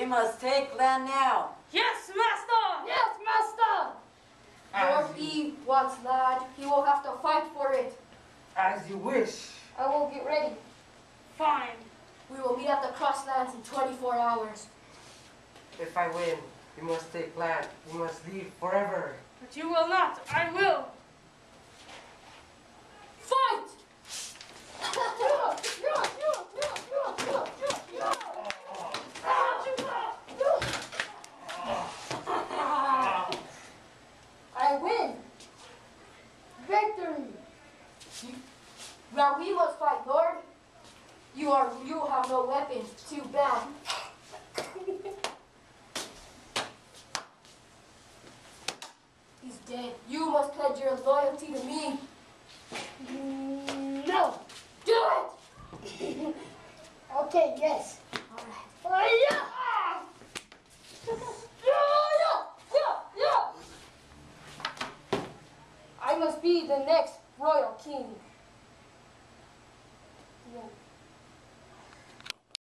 must take land now. Yes, master! Yes, master! Lord Eve wants land. He will have to fight for it. As you wish. I will get ready. Fine. We will meet at the Crosslands in 24 hours. If I win, you must take land. You must leave forever. But you will not. I will. Fight! I win. Victory. Now we must fight, Lord. You have no weapons. Too bad. He's dead. You must pledge your loyalty to me. No. Do it! Okay, yes. All right. I must be the next royal king. Yeah.